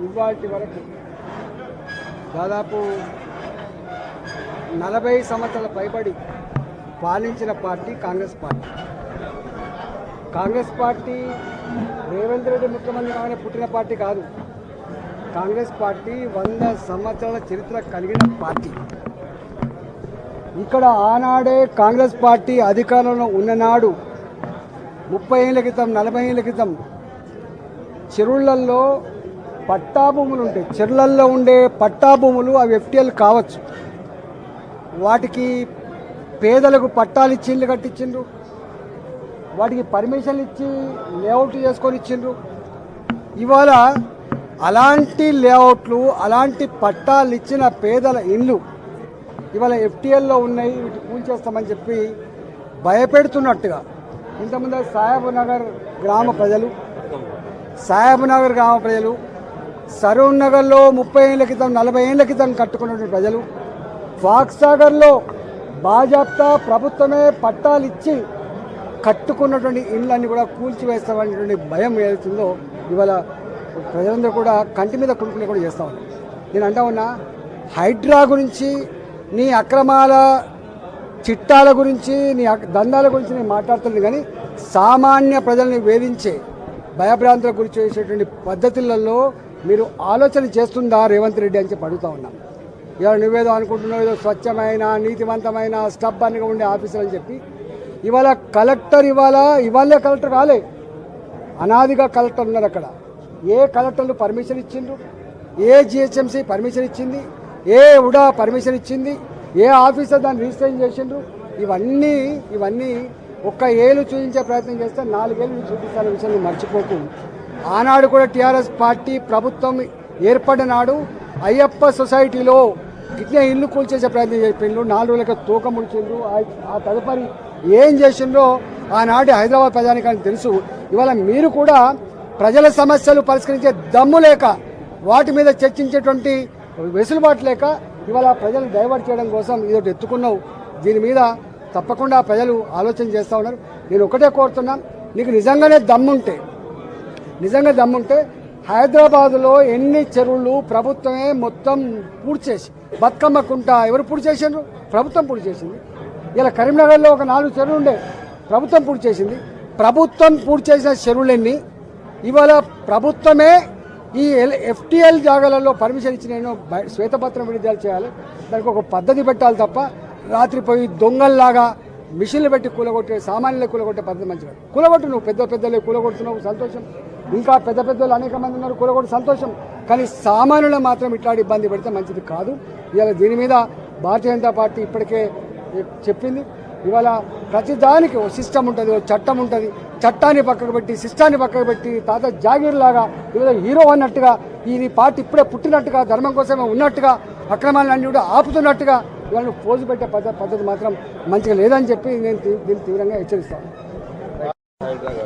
ఇవాటి వరకు దాదాపు 40 సంవత్సరాల పైబడి పాలించిన party Congress party. Congress party Revanth Reddy ముఖ్యమంత్రి కాగానే పుట్టిన పార్టీ కాదు. కాంగ్రెస్ పార్టీ 100 సంవత్సరాల చరిత్ర కలిగిన పార్టీ. ఇక్కడ ఆనాడే కాంగ్రెస్ పార్టీ అధికారంలో ఉన్ననాడు 30 ఏళ్ల క్రితం 40 ఏళ్ల క్రితం చెరువులలో పట్టాభూములు ఉంటాయి. చెరువులలో ఉండే పట్టాభూములు అవి ఎఫ్టీఎల్ కావచ్చు. వాటికి పేదలకు పట్టాలు ఇచ్చి ఇల్లు కట్టించిండ్రు, వాటికి పర్మిషన్లు ఇచ్చి లేఅవుట్ చేసుకొని ఇచ్చిండ్రు. ఇవాళ అలాంటి లేఅవుట్లు అలాంటి పట్టాలు ఇచ్చిన పేదల ఇళ్ళు ఇవాళ ఎఫ్టీఎల్లో ఉన్నాయి, వీటి కూల్చేస్తామని చెప్పి భయపెడుతున్నట్టుగా ఇంతకుముందు సాహెబ్ నగర్ గ్రామ ప్రజలు సరూర్ నగర్లో 30 ఏళ్ల క్రితం 40 ఏళ్ల క్రితం కట్టుకున్నటువంటి ప్రజలు, ఫాక్స్ సాగర్లో బాజాప్తా ప్రభుత్వమే పట్టాలు ఇచ్చి కట్టుకున్నటువంటి ఇళ్ళన్నీ కూడా కూల్చివేస్తామనేటువంటి భయం ఏదైతుందో ఇవాళ ప్రజలందరూ కూడా కంటి మీద కుడుకునే కూడా చేస్తూ ఉన్నారు. నేను అంటా ఉన్నా, హైడ్రా గురించి నీ అక్రమాల చిట్టాల గురించి నీ దందాల గురించి నేను మాట్లాడుతుంది, కానీ సామాన్య ప్రజల్ని వేధించే భయభ్రాంతులకు గురి చేసేటువంటి పద్ధతులలో మీరు ఆలోచన చేస్తుందా రేవంత్ రెడ్డి అని చెప్పి అడుగుతూ ఉన్నాం. ఇవాళ నువ్వేదో అనుకుంటున్నావు, ఏదో స్వచ్ఛమైన నీతివంతమైన స్టబ్బన్గా ఉండే ఆఫీసర్ అని చెప్పి ఇవాళ కలెక్టర్ ఇవాళే కలెక్టర్ కాలే, అనాదిగా కలెక్టర్ ఉన్నారు. అక్కడ ఏ కలెక్టర్లు పర్మిషన్ ఇచ్చిండ్రు, ఏ జిహెచ్ఎంసీ పర్మిషన్ ఇచ్చింది, ఏ ఉడా పర్మిషన్ ఇచ్చింది, ఏ ఆఫీసర్ దాన్ని రిజిస్ట్రేషన్ చేసిండ్రు, ఇవన్నీ ఒక్క ఏళ్ళు చూపించే ప్రయత్నం చేస్తే 4 ఏళ్ళు చూపిస్తాన విషయాన్ని మర్చిపోకు. ఆనాడు కూడా టీఆర్ఎస్ పార్టీ ప్రభుత్వం ఏర్పడిన నాడు అయ్యప్ప సొసైటీలో ఇట్లా ఇల్లు కూల్చేసే ప్రయత్నం చేసిండ్రు, 4 రోజులకి తూక ముడిచిండ్రు. ఆ తదుపరి ఏం చేసిండ్రో ఆనాటి హైదరాబాద్ ప్రజానికానికి తెలుసు. ఇవాళ మీరు కూడా ప్రజల సమస్యలు పరిష్కరించే దమ్ము లేక, వాటి మీద చర్చించేటువంటి వెసులుబాటు లేక ఇవాళ ప్రజలు డైవర్ట్ చేయడం కోసం ఇదొకటి ఎత్తుకున్నావు. దీని మీద తప్పకుండా ప్రజలు ఆలోచన చేస్తూ ఉన్నారు. నేను ఒకటే కోరుతున్నా, నీకు నిజంగా దమ్ముంటే హైదరాబాదులో ఎన్ని చెరువులు ప్రభుత్వమే మొత్తం పూర్తి చేసి, బతుకమ్మ కుంట ఎవరు పూర్తి చేసిండ్రు? ప్రభుత్వం పూర్తి చేసింది. ఇలా కరీంనగర్లో ఒక 4 చెరువులు ఉండే, ప్రభుత్వం పూర్తి చేసింది. ప్రభుత్వం పూర్తి చేసిన చెరువులన్నీ ఇవాళ ప్రభుత్వమే ఈ ఎఫ్టీఎల్ జాగాలలో పర్మిషన్ ఇచ్చిన శ్వేతపత్రం విడుదల చేయాలి. దానికి ఒక పద్ధతి పెట్టాలి తప్ప రాత్రి పోయి దొంగల్లాగా మిషన్లు పెట్టి కూలగొట్టే, సామాన్యులు కూలగొట్టే పద్ధతి మంచిగా. కూలగొట్టు, నువ్వు పెద్దలే కూలగొడుతున్నావు, సంతోషం. ఇంకా పెద్దలు అనేక మంది ఉన్నారు, కూలగొట్టు సంతోషం. కానీ సామాన్యులు మాత్రం ఇట్లాంటి ఇబ్బంది పెడితే మంచిది కాదు. ఇవాళ దీని మీద భారతీయ జనతా పార్టీ ఇప్పటికే చెప్పింది. ఇవాళ ప్రతిదానికి ఓ సిస్టమ్ ఉంటుంది, ఓ చట్టం ఉంటుంది. చట్టాన్ని పక్కకు పెట్టి, సిస్టాన్ని పక్కకు పెట్టి, తాత జాగీర్ లాగా ఇవాళ హీరో అన్నట్టుగా ఈ పార్టీ ఇప్పుడే పుట్టినట్టుగా, ధర్మం కోసమే ఉన్నట్టుగా, అక్రమాలన్నీ కూడా ఆపుతున్నట్టుగా ఇవాళ పోజు పెట్టే పద్ధతి మాత్రం మంచిగా లేదని చెప్పి నేను దీన్ని తీవ్రంగా హెచ్చరిస్తాను.